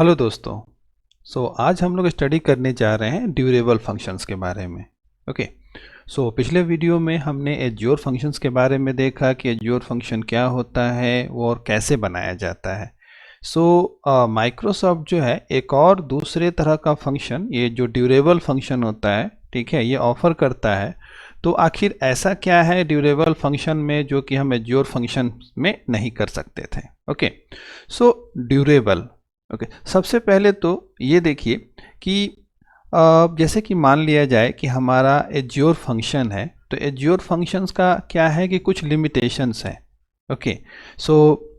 Hello दोस्तों। आज हम लोग स्टडी करने जा रहे हैं ड्यूरेबल फंक्शंस के बारे में। ओके। पिछले वीडियो में हमने एज्योर फंक्शंस के बारे में देखा कि एज्योर फंक्शन क्या होता है वो और कैसे बनाया जाता है। माइक्रोसॉफ्ट जो है एक और दूसरे तरह का फंक्शन, ये जो ड्यूरेबल फंक्शन होता है, ठीक है, ये ऑफर करता है। तो आखिर ऐसा क्या है ड्यूरेबल फंक्शन में जो कि हम एज्योर फंक्शन में नहीं कर सकते थे। ओके। ड्यूरेबल, ओके, सबसे पहले तो ये देखिए कि जैसे कि मान लिया जाए कि हमारा एज्योर फंक्शन है, तो एज्योर फंक्शंस का क्या है कि कुछ लिमिटेशंस हैं। ओके।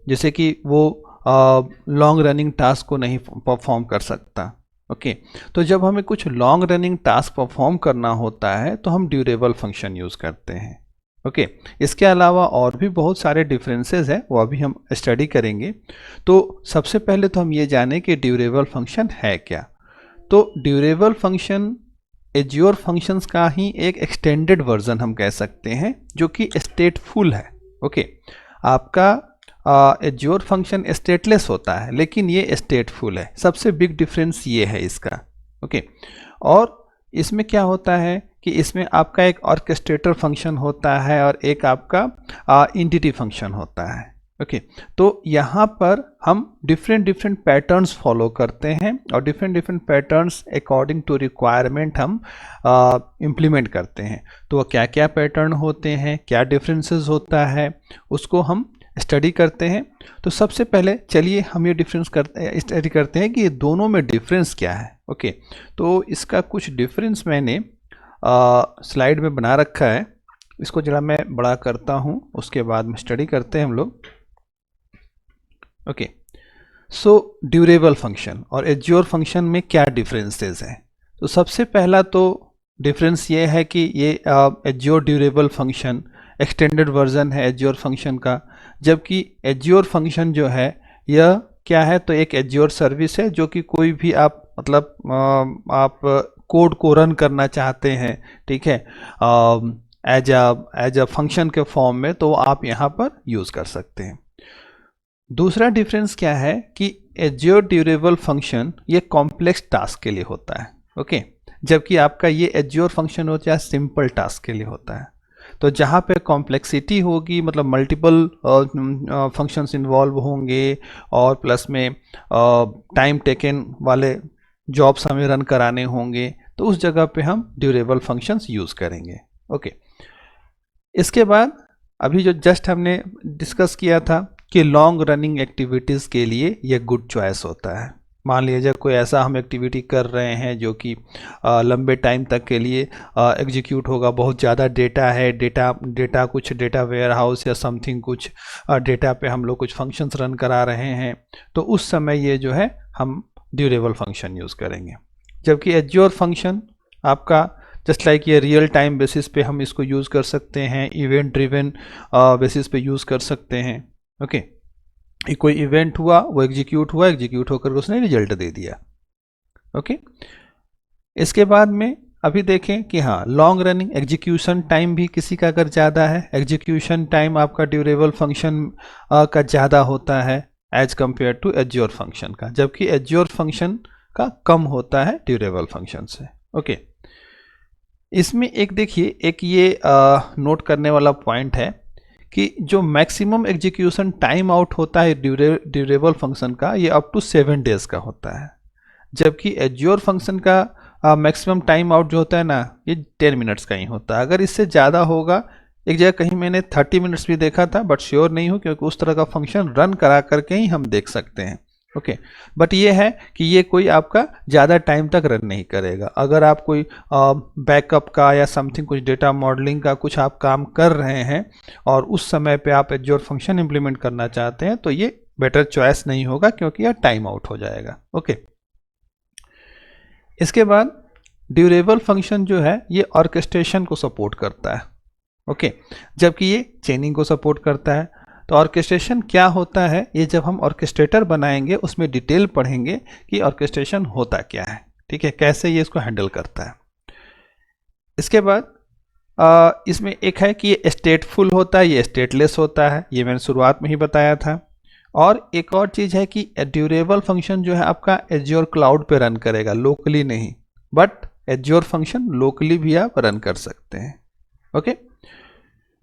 जैसे कि वो लॉन्ग रनिंग टास्क को नहीं परफॉर्म कर सकता। ओके। तो जब हमें कुछ लॉन्ग रनिंग टास्क परफॉर्म करना होता है तो हम ड्यूरेबल फंक्शन यूज़ करते हैं। ओके। इसके अलावा और भी बहुत सारे डिफरेंसेस हैं, वो अभी हम स्टडी करेंगे। तो सबसे पहले तो हम ये जाने कि ड्यूरेबल फंक्शन है क्या। तो ड्यूरेबल फंक्शन एज्योर फंक्शंस का ही एक एक्सटेंडेड वर्जन हम कह सकते हैं, जो कि स्टेटफुल है। ओके। आपका एज्योर फंक्शन स्टेटलेस होता है लेकिन ये स्टेटफुल है। सबसे बिग डिफरेंस ये है इसका। ओके। और इसमें क्या होता है कि इसमें आपका एक ऑर्केस्ट्रेटर फंक्शन होता है और एक आपका एंटिटी फंक्शन होता है। ओके। तो यहाँ पर हम डिफरेंट डिफरेंट पैटर्न्स फॉलो करते हैं और different different patterns according to requirement हम इम्प्लीमेंट करते हैं। तो क्या क्या पैटर्न होते हैं, क्या डिफरेंसेस होता है, उसको हम स्टडी करते हैं। तो सबसे पहले चलिए हम ये स्टडी करते हैं कि ये दोनों में डिफरेंस क्या है। ओके। तो इसका कुछ डिफरेंस मैंने स्लाइड में बना रखा है। इसको जरा मैं बड़ा करता हूँ, उसके बाद में स्टडी करते हैं हम लोग। ओके। ड्यूरेबल फंक्शन और एज्योर फंक्शन में क्या डिफरेंसेस हैं। तो सबसे पहला तो डिफरेंस ये है कि ये azure durable function extended version है एज्योर फंक्शन का, जबकि एज्योर फंक्शन जो है यह क्या है, तो एक एज्योर सर्विस है जो कि कोई भी आप मतलब आप कोड को रन करना चाहते हैं, ठीक है, एज अ फंक्शन के फॉर्म में, तो आप यहाँ पर यूज़ कर सकते हैं। दूसरा डिफरेंस क्या है कि एज्योर ड्यूरेबल फंक्शन ये कॉम्प्लेक्स टास्क के लिए होता है। ओके। जबकि आपका ये एज्योर फंक्शन होता है सिंपल टास्क के लिए होता है। तो जहाँ पे कॉम्प्लेक्सिटी होगी, मतलब मल्टीपल फंक्शंस इन्वॉल्व होंगे और प्लस में टाइम टेकन वाले जॉब्स हमें रन कराने होंगे, तो उस जगह पे हम ड्यूरेबल फंक्शंस यूज़ करेंगे। ओके। इसके बाद अभी जो जस्ट हमने डिस्कस किया था कि लॉन्ग रनिंग एक्टिविटीज़ के लिए ये गुड चॉइस होता है। मान लीजिए कोई ऐसा हम एक्टिविटी कर रहे हैं जो कि लंबे टाइम तक के लिए एग्जीक्यूट होगा, बहुत ज़्यादा डेटा है, कुछ डेटा वेयर हाउस या समथिंग, कुछ डेटा पे हम लोग कुछ फंक्शंस रन करा रहे हैं, तो उस समय ये जो है हम ड्यूरेबल फंक्शन यूज़ करेंगे। जबकि एज्योर फंक्शन आपका जस्ट लाइक ये रियल टाइम बेसिस पे हम इसको यूज़ कर सकते हैं, इवेंट ड्रिवन बेसिस पे यूज़ कर सकते हैं। ओके। कोई इवेंट हुआ, वो एग्जीक्यूट होकर उसने रिजल्ट दे दिया। ओके। इसके बाद में अभी देखें कि हाँ, लॉन्ग रनिंग एग्जीक्यूशन टाइम भी किसी का अगर ज़्यादा है, एग्जीक्यूशन टाइम आपका ड्यूरेबल फंक्शन का ज़्यादा होता है as compare to Azure function का, जबकि एज्योर फंक्शन का कम होता है ड्यूरेबल फंक्शन से। ओके। इसमें एक देखिए, एक ये नोट करने वाला पॉइंट है कि जो मैक्सिमम एग्जीक्यूशन टाइम आउट होता है ड्यूरेबल फंक्शन का, ये अप टू 7 डेज का होता है, जबकि एज्योर फंक्शन का मैक्सिमम टाइम आउट जो होता है ना, ये 10 मिनट्स का ही होता है। अगर इससे ज़्यादा होगा, एक जगह कहीं मैंने 30 मिनट्स भी देखा था, बट श्योर नहीं हूँ क्योंकि उस तरह का फंक्शन रन करा करके ही हम देख सकते हैं। ओके। बट ये है कि ये कोई आपका ज़्यादा टाइम तक रन नहीं करेगा। अगर आप कोई बैकअप का या समथिंग, कुछ डेटा मॉडलिंग का कुछ आप काम कर रहे हैं और उस समय पे आप एज्योर फंक्शन इंप्लीमेंट करना चाहते हैं, तो ये बेटर चॉइस नहीं होगा क्योंकि यह टाइम आउट हो जाएगा। ओके। इसके बाद ड्यूरेबल फंक्शन जो है ये ऑर्केस्ट्रेशन को सपोर्ट करता है। ओके। जबकि ये चेनिंग को सपोर्ट करता है। तो ऑर्केस्ट्रेशन क्या होता है, ये जब हम ऑर्केस्ट्रेटर बनाएंगे उसमें डिटेल पढ़ेंगे कि ऑर्केस्ट्रेशन होता क्या है, ठीक है, कैसे ये इसको हैंडल करता है। इसके बाद इसमें एक है कि ये स्टेटफुल होता है, ये स्टेटलेस होता है, ये मैंने शुरुआत में ही बताया था। और एक और चीज़ है कि ड्यूरेबल फंक्शन जो है आपका एज्योर क्लाउड पे रन करेगा, लोकली नहीं, बट एज्योर फंक्शन लोकली भी आप रन कर सकते हैं। ओके,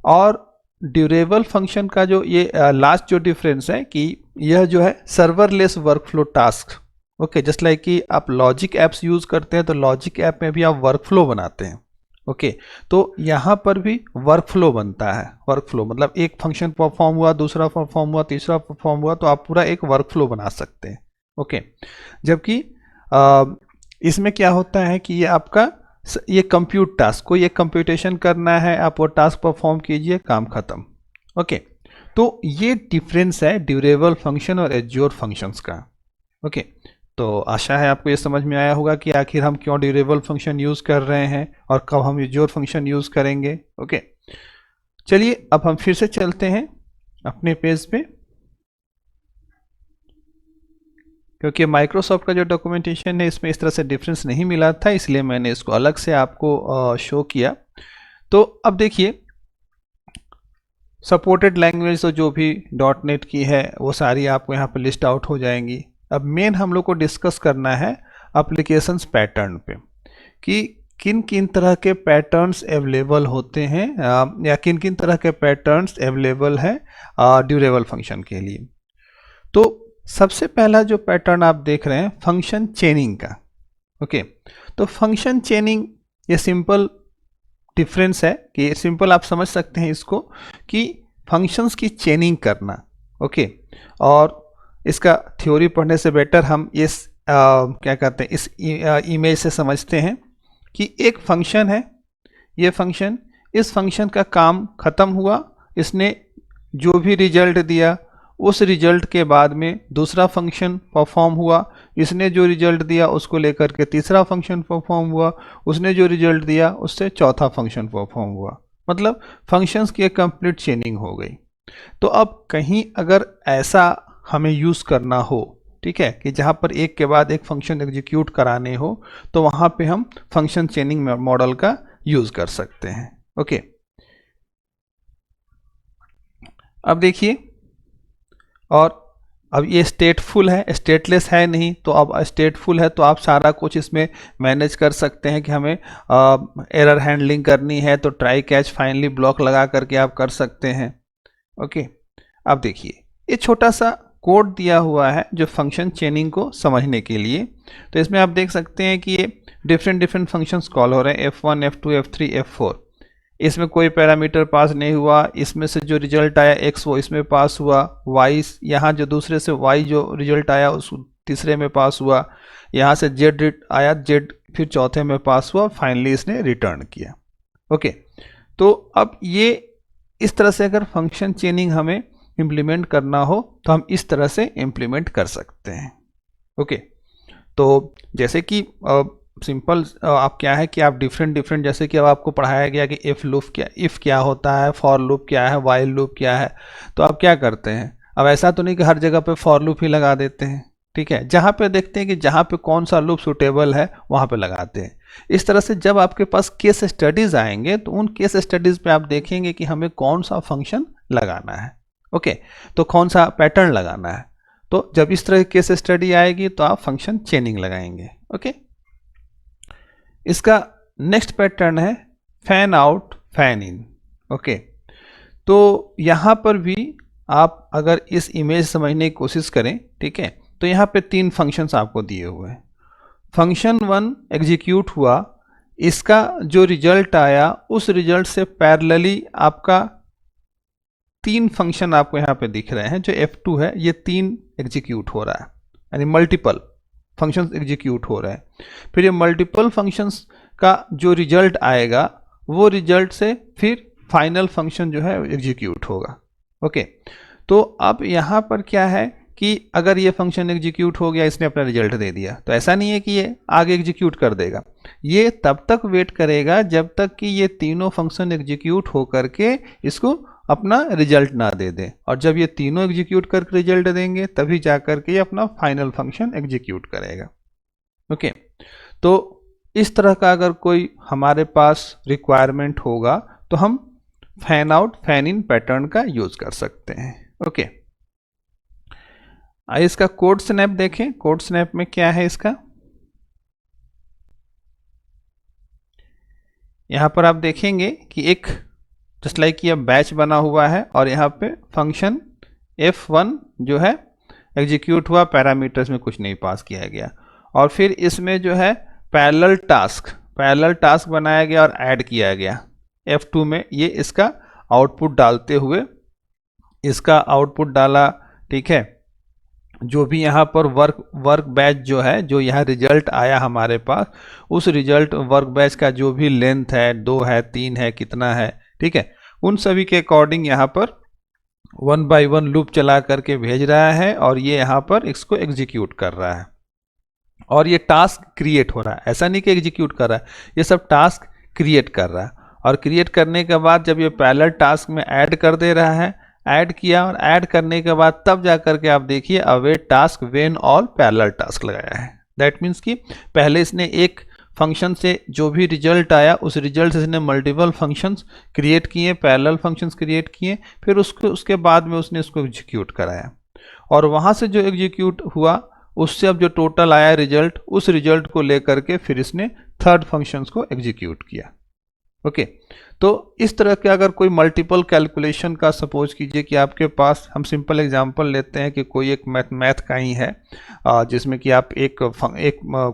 और ड्यूरेबल फंक्शन का जो ये लास्ट जो डिफरेंस है कि यह जो है serverless workflow task. Okay, just like कि आप लॉजिक एप्स यूज करते हैं तो लॉजिक ऐप में भी आप वर्कफ्लो बनाते हैं। ओके, तो यहाँ पर भी वर्कफ्लो बनता है। वर्कफ्लो मतलब एक फंक्शन परफॉर्म हुआ, दूसरा परफॉर्म हुआ, तीसरा परफॉर्म हुआ, तो आप पूरा एक वर्कफ्लो बना सकते हैं। ओके, जबकि इसमें क्या होता है कि ये आपका ये कंप्यूट टास्क, कोई एक कंप्यूटेशन करना है, आप वो टास्क परफॉर्म कीजिए, काम खत्म। ओके, तो ये डिफरेंस है ड्यूरेबल फंक्शन और एज्योर फंक्शंस का। ओके, तो आशा है आपको ये समझ में आया होगा कि आखिर हम क्यों ड्यूरेबल फंक्शन यूज कर रहे हैं और कब हम एज्योर फंक्शन यूज करेंगे। ओके, चलिए अब हम फिर से चलते हैं अपने पेज पे, क्योंकि माइक्रोसॉफ्ट का जो डॉक्यूमेंटेशन है इसमें इस तरह से डिफरेंस नहीं मिला था, इसलिए मैंने इसको अलग से आपको शो किया। तो अब देखिए, सपोर्टेड लैंग्वेज तो जो भी .NET की है वो सारी आपको यहाँ पे लिस्ट आउट हो जाएंगी। अब मेन हम लोग को डिस्कस करना है एप्लीकेशंस पैटर्न पे, कि किन किन तरह के पैटर्न्स अवेलेबल होते हैं या किन किन तरह के पैटर्न्स अवेलेबल है ड्यूरेबल फंक्शन के लिए। तो सबसे पहला जो पैटर्न आप देख रहे हैं फंक्शन चेनिंग का। ओके, तो फंक्शन चेनिंग ये सिंपल डिफरेंस है कि सिंपल आप समझ सकते हैं इसको कि फंक्शंस की चेनिंग करना। ओके, और इसका थ्योरी पढ़ने से बेटर हम इस क्या कहते हैं इस इमेज से समझते हैं कि एक फंक्शन है, ये फंक्शन, इस फंक्शन का काम खत्म हुआ, इसने जो भी रिजल्ट दिया उस रिजल्ट के बाद में दूसरा फंक्शन परफॉर्म हुआ, इसने जो रिजल्ट दिया उसको लेकर के तीसरा फंक्शन परफॉर्म हुआ, उसने जो रिजल्ट दिया उससे चौथा फंक्शन परफॉर्म हुआ, मतलब फंक्शंस की एक कंप्लीट चेनिंग हो गई। तो अब कहीं अगर ऐसा हमें यूज़ करना हो, ठीक है, कि जहाँ पर एक के बाद एक फंक्शन एग्जीक्यूट कराने हो, तो वहाँ पे हम फंक्शन चेनिंग मॉडल का यूज़ कर सकते हैं। ओके, अब देखिए, और अब ये स्टेटफुल है, स्टेटलेस है नहीं, तो अब स्टेटफुल है तो आप सारा कुछ इसमें मैनेज कर सकते हैं कि हमें एरर हैंडलिंग करनी है तो ट्राई कैच फाइनली ब्लॉक लगा करके आप कर सकते हैं। ओके, अब देखिए ये छोटा सा कोड दिया हुआ है जो फंक्शन चेनिंग को समझने के लिए। तो इसमें आप देख सकते हैं कि ये डिफरेंट फंक्शंस कॉल हो रहे हैं, F1 F2 F3 F4। इसमें कोई पैरामीटर पास नहीं हुआ, इसमें से जो रिजल्ट आया x वो इसमें पास हुआ, y यहाँ जो दूसरे से y जो रिजल्ट आया उस तीसरे में पास हुआ, यहाँ से z आया, z फिर चौथे में पास हुआ, फाइनली इसने रिटर्न किया। ओके, तो अब ये इस तरह से अगर फंक्शन चेनिंग हमें इम्प्लीमेंट करना हो तो हम इस तरह से इम्प्लीमेंट कर सकते हैं। ओके, तो जैसे कि सिंपल आप क्या है कि आप डिफरेंट जैसे कि अब आपको पढ़ाया गया कि इफ़ क्या होता है, फॉर लूप क्या है, वाइल लूप क्या है, तो आप क्या करते हैं, अब ऐसा तो नहीं कि हर जगह पे फॉर लूप ही लगा देते हैं, ठीक है, जहाँ पे देखते हैं कि जहाँ पे कौन सा लूप सुटेबल है वहाँ पे लगाते हैं। इस तरह से जब आपके पास केस स्टडीज आएंगे तो उन केस स्टडीज पे आप देखेंगे कि हमें कौन सा फंक्शन लगाना है। ओके, तो कौन सा पैटर्न लगाना है, तो जब इस तरह की केस स्टडी आएगी तो आप फंक्शन चेनिंग लगाएंगे। ओके, इसका नेक्स्ट पैटर्न है fan out fan in. Okay, तो यहाँ पर भी आप अगर इस इमेज समझने की कोशिश करें, ठीक है, तो यहाँ पे तीन फंक्शंस आपको दिए हुए हैं। फंक्शन 1 एग्जीक्यूट हुआ, इसका जो रिजल्ट आया उस रिजल्ट से पैरेलली आपका तीन फंक्शन आपको यहाँ पे दिख रहे हैं, जो F2 है, ये तीन एग्जीक्यूट हो रहा है, यानी मल्टीपल फंक्शंस एग्जीक्यूट हो रहे हैं। फिर ये मल्टीपल फंक्शंस का जो रिजल्ट आएगा वो रिजल्ट से फिर फाइनल फंक्शन जो है एग्जीक्यूट होगा। ओके, तो अब यहाँ पर क्या है कि अगर ये फंक्शन एग्जीक्यूट हो गया, इसने अपना रिजल्ट दे दिया, तो ऐसा नहीं है कि ये आगे एग्जीक्यूट कर देगा, ये तब तक वेट करेगा जब तक कि ये तीनों फंक्शन एग्जीक्यूट हो करके इसको अपना रिजल्ट ना दे दें, और जब ये तीनों एग्जीक्यूट करके रिजल्ट देंगे तभी जा करके ये अपना फाइनल फंक्शन एग्जीक्यूट करेगा। ओके, तो इस तरह का अगर कोई हमारे पास रिक्वायरमेंट होगा तो हम fan out fan in pattern का यूज कर सकते हैं। ओके, आइए इसका कोड स्नैप देखें। कोड स्नैप में क्या है इसका, यहाँ पर आप देखेंगे कि एक जस्ट लाइक ये बैच बना हुआ है और यहाँ पे फंक्शन f1 जो है एग्जीक्यूट हुआ, पैरामीटर्स में कुछ नहीं पास किया गया। और फिर इसमें जो है पैरेलल टास्क बनाया गया और ऐड किया गया f2 में। ये इसका आउटपुट डालते हुए इसका आउटपुट डाला, ठीक है। जो भी यहाँ पर वर्क बैच जो है, जो यहाँ रिजल्ट आया हमारे पास, उस रिजल्ट वर्क बैच का जो भी लेंथ है, 2 है, 3 है, कितना है, ठीक है, उन सभी के अकॉर्डिंग यहाँ पर 1 बाय 1 लूप चला करके भेज रहा है और ये यहाँ पर इसको एग्जीक्यूट कर रहा है और ये टास्क क्रिएट हो रहा है। ऐसा नहीं कि एग्जीक्यूट कर रहा है, ये सब टास्क क्रिएट कर रहा है। और क्रिएट करने के बाद जब ये पैरेलल टास्क में ऐड कर दे रहा है, ऐड किया और ऐड करने के बाद तब जा करके आप देखिए await task when all parallel task लगाया है। दैट मीन्स कि पहले इसने एक फंक्शन से जो भी रिजल्ट आया उस रिजल्ट से इसने मल्टीपल फंक्शंस क्रिएट किए, पैरेलल फंक्शंस क्रिएट किए, फिर उसके बाद में उसने उसको एग्जीक्यूट कराया और वहाँ से जो एग्जीक्यूट हुआ उससे अब जो टोटल आया रिजल्ट, उस रिजल्ट को लेकर के फिर इसने थर्ड फंक्शंस को एग्जीक्यूट किया। ओके, तो इस तरह के अगर कोई मल्टीपल कैलकुलेशन का, सपोज कीजिए कि आपके पास, हम सिंपल एग्जांपल लेते हैं कि कोई एक मैथ का ही है जिसमें कि आप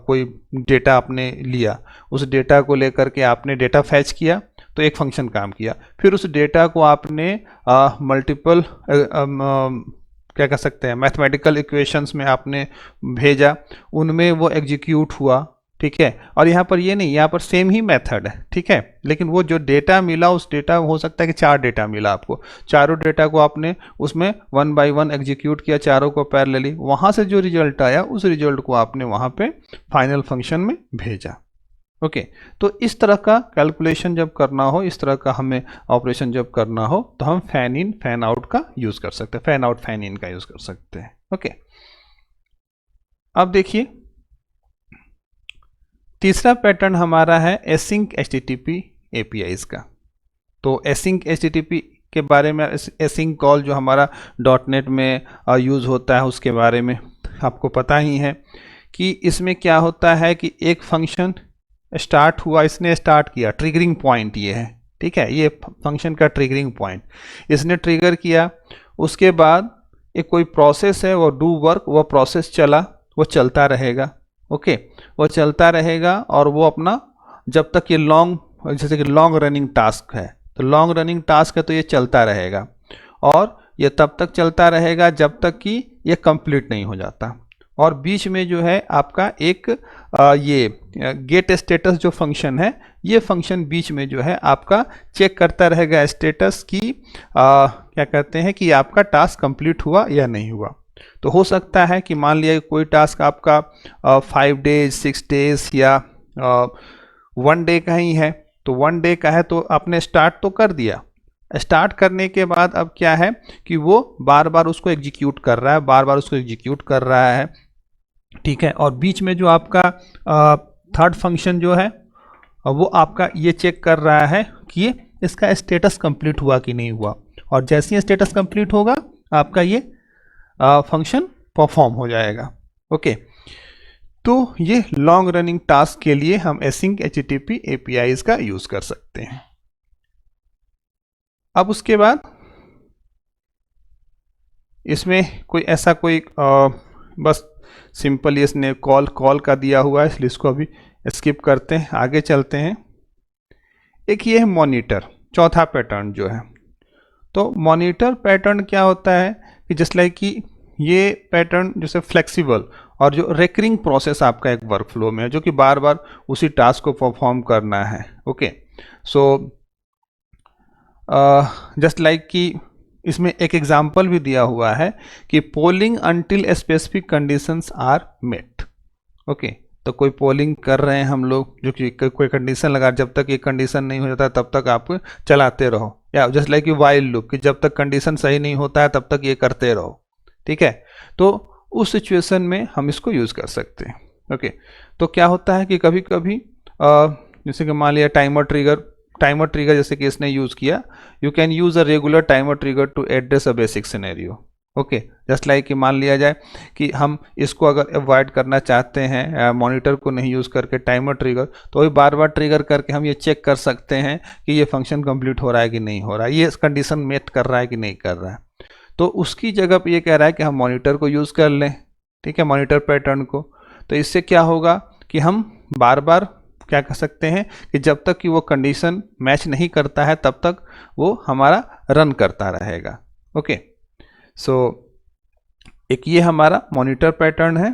कोई डेटा आपने लिया, उस डेटा को लेकर के आपने डेटा फैच किया तो एक फंक्शन काम किया, फिर उस डेटा को आपने मल्टीपल क्या कह सकते हैं, मैथमेटिकल इक्वेशंस में आपने भेजा, उनमें वो एग्जीक्यूट हुआ, ठीक है। और यहाँ पर ये नहीं, यहाँ पर सेम ही मेथड है, ठीक है, लेकिन वो जो डेटा मिला उस डेटा हो सकता है कि 4 डेटा मिला आपको, चारों डेटा को आपने उसमें 1 बाय 1 एग्जीक्यूट किया, चारों को पैरेलली, वहाँ से जो रिजल्ट आया उस रिजल्ट को आपने वहाँ पे फाइनल फंक्शन में भेजा। ओके, तो इस तरह का कैलकुलेशन जब करना हो, इस तरह का हमें ऑपरेशन जब करना हो तो हम फैन इन फैन आउट का यूज़ कर सकते हैं, फैन आउट फैन इन का यूज़ कर सकते हैं। ओके, अब देखिए तीसरा पैटर्न हमारा है एसिंक HTTP APIs का। तो एसिंक HTTP के बारे में, एसिंक कॉल जो हमारा .NET में यूज़ होता है उसके बारे में आपको पता ही है कि इसमें क्या होता है कि एक फंक्शन स्टार्ट हुआ, इसने स्टार्ट किया, ट्रिगरिंग पॉइंट ये है, ठीक है, ये फंक्शन का ट्रिगरिंग पॉइंट, इसने ट्रिगर किया, उसके बाद एक कोई प्रोसेस है वो डू वर्क, वो प्रोसेस चला, वो चलता रहेगा। ओके, वो चलता रहेगा और वो अपना जब तक ये जैसे कि लॉन्ग रनिंग टास्क है, तो लॉन्ग रनिंग टास्क है तो ये चलता रहेगा और ये तब तक चलता रहेगा जब तक कि ये कंप्लीट नहीं हो जाता। और बीच में जो है आपका एक ये गेट स्टेटस जो फंक्शन है, ये फंक्शन बीच में जो है आपका चेक करता रहेगा स्टेटस की क्या कहते हैं कि आपका टास्क कंप्लीट हुआ या नहीं हुआ। तो हो सकता है कि मान लिया कोई टास्क आपका 5 डेज 6 डेज या 1 डे का ही है, तो 1 डे का है तो आपने स्टार्ट तो कर दिया, स्टार्ट करने के बाद अब क्या है कि वो बार बार उसको एग्जीक्यूट कर रहा है, बार बार उसको एग्जीक्यूट कर रहा है, ठीक है। और बीच में जो आपका थर्ड फंक्शन जो है वो आपका ये चेक कर रहा है कि इसका स्टेटस कंप्लीट हुआ कि नहीं हुआ, और जैसे ही स्टेटस कंप्लीट होगा आपका ये फंक्शन परफॉर्म हो जाएगा। ओके, तो ये लॉन्ग रनिंग टास्क के लिए हम एसिंक HTTP APIs का यूज कर सकते हैं। अब उसके बाद इसमें कोई ऐसा कोई बस सिंपल इसने कॉल का दिया हुआ है, इसलिए इसको अभी स्किप करते हैं, आगे चलते हैं। एक ये है मॉनिटर, चौथा पैटर्न जो है। तो मॉनिटर पैटर्न क्या होता है कि जस्ट लाइक कि ये पैटर्न जैसे फ्लेक्सिबल और जो रेकरिंग प्रोसेस आपका एक वर्कफ्लो में है जो कि बार बार उसी टास्क को परफॉर्म करना है। ओके, सो जस्ट लाइक कि इसमें एक एग्जांपल भी दिया हुआ है कि polling until specific conditions are met. Okay, तो कोई पोलिंग कर रहे हैं हम लोग, जो कि कोई कंडीशन लगा, जब तक ये कंडीशन नहीं हो जाता तब तक आप चलाते रहो, या जस्ट लाइक वाइल लूप कि जब तक कंडीशन सही नहीं होता है तब तक ये करते रहो, ठीक है। तो उस सिचुएशन में हम इसको यूज़ कर सकते हैं। ओके, तो क्या होता है कि कभी कभी जैसे कि मान लिया टाइमर ट्रिगर जैसे कि इसने यूज़ किया, you can use a regular timer trigger to address a basic scenario. Okay, just like कि मान लिया जाए कि हम इसको अगर अवॉइड करना चाहते हैं, मॉनिटर को नहीं यूज़ करके टाइमर ट्रिगर, तो वही बार बार ट्रिगर करके हम ये चेक कर सकते हैं कि ये फंक्शन कंप्लीट हो रहा है कि नहीं हो रहा है, ये कंडीशन मेट कर रहा है कि नहीं कर रहा है। तो उसकी जगह पे ये कह रहा है कि हम मॉनिटर को यूज़ कर लें, ठीक है, मॉनिटर पैटर्न को। तो इससे क्या होगा कि हम बार बार क्या कर सकते हैं कि जब तक कि वो कंडीशन मैच नहीं करता है तब तक वो हमारा रन करता रहेगा। ओके, सो एक ये हमारा मॉनिटर पैटर्न है।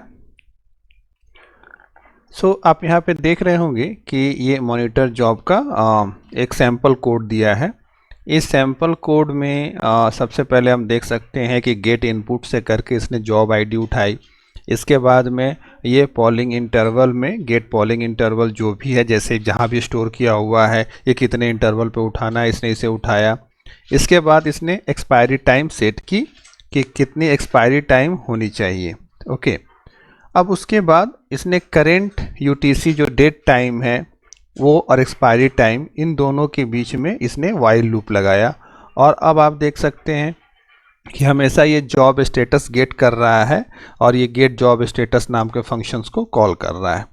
आप यहाँ पे देख रहे होंगे कि ये मॉनिटर जॉब का एक सैम्पल कोड दिया है। इस सैम्पल कोड में सबसे पहले हम देख सकते हैं कि गेट इनपुट से करके इसने जॉब आईडी उठाई। इसके बाद में ये पॉलिंग इंटरवल में गेट पॉलिंग इंटरवल जो भी है, जैसे जहाँ भी स्टोर किया हुआ है ये कितने इंटरवल पे उठाना है, इसने इसे उठाया। इसके बाद इसने एक्सपायरी टाइम सेट की कि कितनी एक्सपायरी टाइम होनी चाहिए। ओके, अब उसके बाद इसने करेंट यूटीसी जो डेट टाइम है वो और एक्सपायरी टाइम, इन दोनों के बीच में इसने वाइल लूप लगाया। और अब आप देख सकते हैं कि हमेशा ये जॉब स्टेटस गेट कर रहा है और ये गेट जॉब स्टेटस नाम के फंक्शंस को कॉल कर रहा है।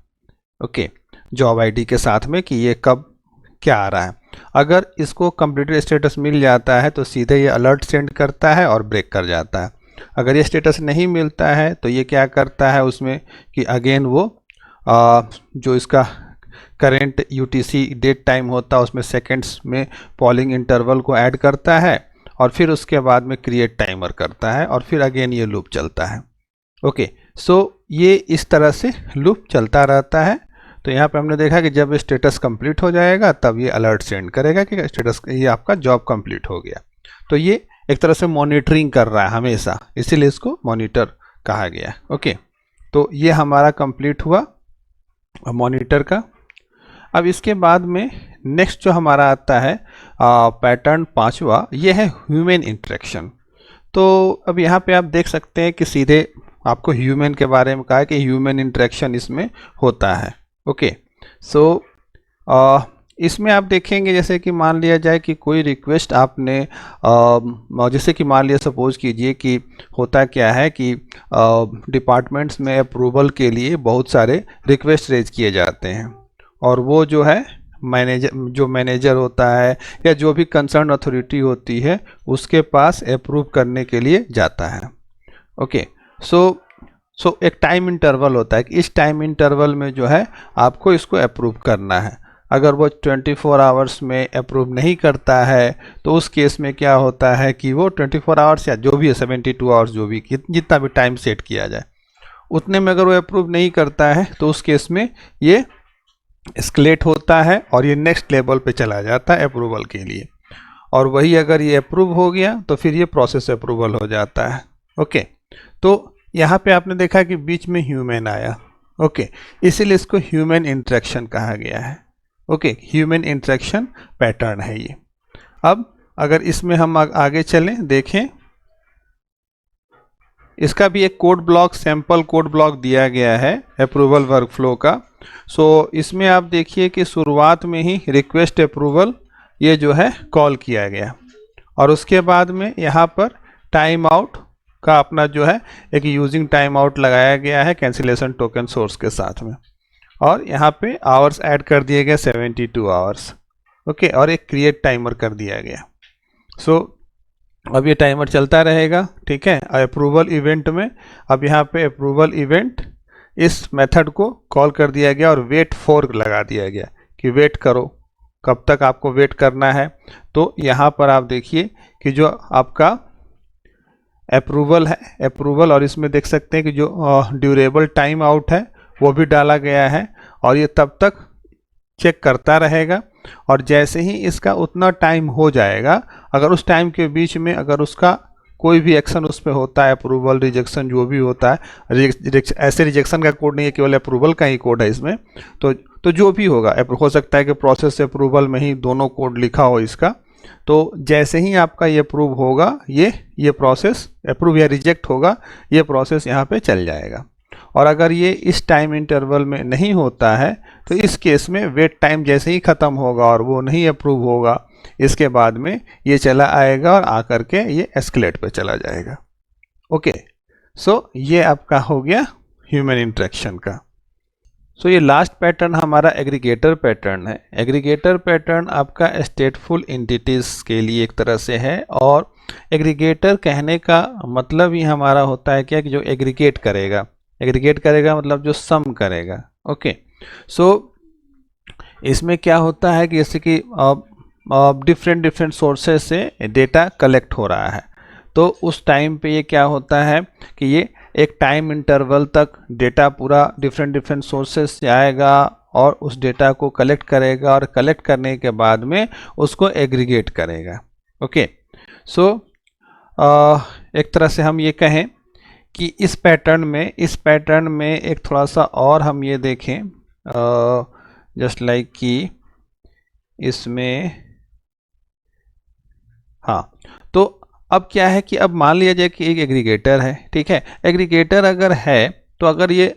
ओके, जॉब आईडी के साथ में कि ये कब क्या आ रहा है। अगर इसको कंप्लीटेड स्टेटस मिल जाता है तो सीधे ये अलर्ट सेंड करता है और ब्रेक कर जाता है। अगर ये स्टेटस नहीं मिलता है तो ये क्या करता है उसमें कि अगेन वो जो इसका करेंट यूटीसी डेट टाइम होता है उसमें सेकंड्स में पॉलिंग इंटरवल को ऐड करता है और फिर उसके बाद में क्रिएट टाइमर करता है और फिर अगेन ये लूप चलता है। ओके, ये इस तरह से लूप चलता रहता है। तो यहाँ पे हमने देखा कि जब स्टेटस कंप्लीट हो जाएगा तब ये अलर्ट सेंड करेगा कि स्टेटस ये आपका जॉब कंप्लीट हो गया। तो ये एक तरह से मॉनिटरिंग कर रहा है हमेशा, इसीलिए इसको मॉनिटर कहा गया। ओके, तो ये हमारा कंप्लीट हुआ मॉनिटर का। अब इसके बाद में नेक्स्ट जो हमारा आता है पैटर्न 5वां, ये है ह्यूमन इंटरेक्शन। तो अब यहाँ पे आप देख सकते हैं कि सीधे आपको ह्यूमन के बारे में कहा है कि ह्यूमन इंटरेक्शन इसमें होता है। ओके, इसमें आप देखेंगे जैसे कि मान लिया जाए कि कोई रिक्वेस्ट आपने जैसे कि मान लिया सपोज कीजिए कि होता क्या है कि डिपार्टमेंट्स में अप्रूवल के लिए बहुत सारे रिक्वेस्ट रेज किए जाते हैं और वो जो है मैनेजर होता है या जो भी कंसर्न अथॉरिटी होती है उसके पास अप्रूव करने के लिए जाता है। ओके, सो एक टाइम इंटरवल होता है कि इस टाइम इंटरवल में जो है आपको इसको अप्रूव करना है। अगर वो 24 आवर्स में अप्रूव नहीं करता है तो उस केस में क्या होता है कि वो 24 आवर्स या जो भी है 72 आवर्स जो भी जितना भी टाइम सेट किया जाए उतने में अगर वो अप्रूव नहीं करता है तो उस केस में ये एस्केलेट होता है और ये नेक्स्ट लेवल पे चला जाता है अप्रूवल के लिए। और वही अगर ये अप्रूव हो गया तो फिर ये प्रोसेस अप्रूवल हो जाता है। ओके, तो यहाँ पे आपने देखा कि बीच में ह्यूमन आया। ओके, इसीलिए इसको ह्यूमन इंटरेक्शन कहा गया है। ओके, ह्यूमन इंटरेक्शन पैटर्न है ये। अब अगर इसमें हम आगे चलें देखें, इसका भी एक code block sample code block दिया गया है अप्रूवल वर्कफ्लो का। इसमें आप देखिए कि शुरुआत में ही रिक्वेस्ट अप्रूवल ये जो है कॉल किया गया और उसके बाद में यहाँ पर टाइम आउट का अपना जो है एक यूजिंग टाइम आउट लगाया गया है कैंसिलेशन टोकन सोर्स के साथ में और यहाँ पे आवर्स ऐड कर दिए गए 72 आवर्स। ओके, और एक क्रिएट टाइमर कर दिया गया। अब ये टाइमर चलता रहेगा। ठीक है, अप्रूवल इवेंट में अब यहाँ पे अप्रूवल इवेंट इस मेथड को कॉल कर दिया गया और वेट फॉर लगा दिया गया कि वेट करो, कब तक आपको वेट करना है। तो यहाँ पर आप देखिए कि जो आपका अप्रूवल है अप्रूवल और इसमें देख सकते हैं कि जो ड्यूरेबल टाइम आउट है वो भी डाला गया है और ये तब तक चेक करता रहेगा और जैसे ही इसका उतना टाइम हो जाएगा अगर उस टाइम के बीच में अगर उसका कोई भी एक्शन उस पर होता है अप्रूवल रिजेक्शन जो भी होता है, ऐसे रिजेक्शन का कोड नहीं है, केवल अप्रूवल का ही कोड है इसमें। तो जो भी होगा हो सकता है कि प्रोसेस से अप्रूवल में ही दोनों कोड लिखा हो इसका। तो जैसे ही आपका ये अप्रूव होगा ये प्रोसेस अप्रूव या रिजेक्ट होगा, ये प्रोसेस यहाँ पे चल जाएगा। और अगर ये इस टाइम इंटरवल में नहीं होता है तो इस केस में वेट टाइम जैसे ही ख़त्म होगा और वो नहीं अप्रूव होगा, इसके बाद में ये चला आएगा और आकर के ये एस्केलेट पे चला जाएगा। ओके, सो ये आपका हो गया ह्यूमन इंटरेक्शन का। सो ये लास्ट पैटर्न हमारा एग्रीगेटर पैटर्न है। एग्रीगेटर पैटर्न आपका स्टेटफुल एंटिटीज के लिए एक तरह से है, और एग्रीगेटर कहने का मतलब ही हमारा होता है क्या, कि जो एग्रीगेट करेगा। एग्रीगेट करेगा मतलब जो सम करेगा। ओके, सो इसमें क्या होता है कि जैसे कि डिफरेंट डिफरेंट सोर्सेज से डेटा कलेक्ट हो रहा है, तो उस टाइम पे ये क्या होता है कि ये एक टाइम इंटरवल तक डेटा पूरा डिफरेंट डिफरेंट सोर्सेज से आएगा और उस डेटा को कलेक्ट करेगा, और कलेक्ट करने के बाद में उसको एग्रीगेट करेगा। ओके, सो एक तरह से हम ये कहें कि इस पैटर्न में एक थोड़ा सा और हम ये देखें, जस्ट लाइक कि इसमें, हाँ, तो अब क्या है कि अब मान लिया जाए कि एक एग्रीगेटर है, ठीक है। एग्रीगेटर अगर है तो अगर ये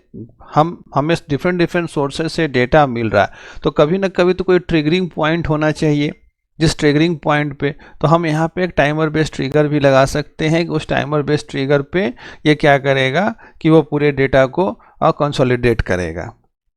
हमें डिफरेंट डिफरेंट सोर्सेज से डेटा मिल रहा है, तो कभी ना कभी तो कोई ट्रिगरिंग पॉइंट होना चाहिए, जिस ट्रिगरिंग पॉइंट पे तो हम यहाँ पे एक टाइमर बेस्ड ट्रिगर भी लगा सकते हैं कि उस टाइमर बेस्ड ट्रिगर पे ये क्या करेगा कि वो पूरे डेटा को कंसोलिडेट करेगा।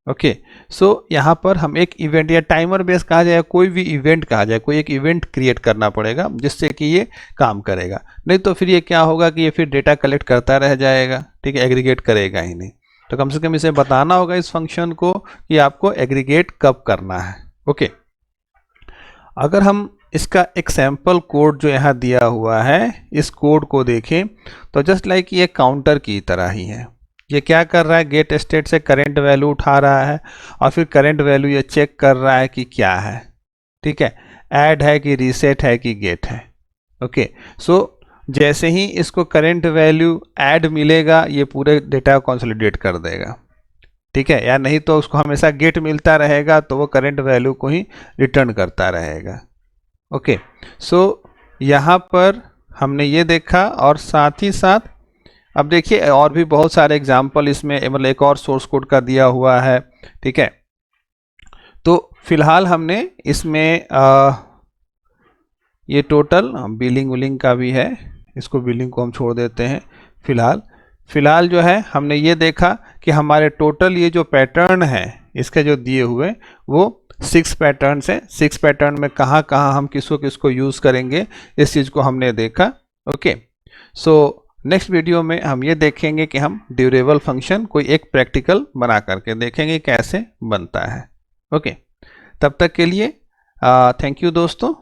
ओके, सो यहाँ पर हम एक इवेंट या टाइमर बेस कहा जाए, कोई भी इवेंट कहा जाए, कोई एक इवेंट क्रिएट करना पड़ेगा जिससे कि ये काम करेगा। नहीं तो फिर ये क्या होगा कि ये फिर डेटा कलेक्ट करता रह जाएगा, ठीक है, एग्रीगेट करेगा ही नहीं। तो कम से कम इसे बताना होगा इस फंक्शन को कि आपको एग्रीगेट कब करना है। ओके, अगर हम इसका एक सैम्पल कोड जो यहाँ दिया हुआ है, इस कोड को देखें तो जस्ट लाइक ये काउंटर की तरह ही है। ये क्या कर रहा है, गेट स्टेट से करंट वैल्यू उठा रहा है और फिर करंट वैल्यू ये चेक कर रहा है कि क्या है, ठीक है, ऐड है कि रीसेट है कि गेट है। ओके, सो जैसे ही इसको करंट वैल्यू ऐड मिलेगा, ये पूरे डेटा को कंसोलिडेट कर देगा, ठीक है, या नहीं तो उसको हमेशा गेट मिलता रहेगा तो वो करंट वैल्यू को ही रिटर्न करता रहेगा। ओके, सो यहाँ पर हमने ये देखा, और साथ ही साथ अब देखिए और भी बहुत सारे एग्जाम्पल इसमें, मतलब एक और सोर्स कोड का दिया हुआ है, ठीक है। तो फिलहाल हमने इसमें ये टोटल बिलिंग विलिंग का भी है, इसको बिलिंग को हम छोड़ देते हैं फिलहाल जो है हमने ये देखा कि हमारे टोटल ये जो पैटर्न है इसके जो दिए हुए वो 6 पैटर्न है। 6 पैटर्न में कहाँ कहाँ हम किसको किसको यूज़ करेंगे इस चीज़ को हमने देखा। ओके, सो नेक्स्ट वीडियो में हम ये देखेंगे कि हम ड्यूरेबल फंक्शन कोई एक प्रैक्टिकल बना करके देखेंगे कैसे बनता है। ओके, तब तक के लिए थैंक यू दोस्तों।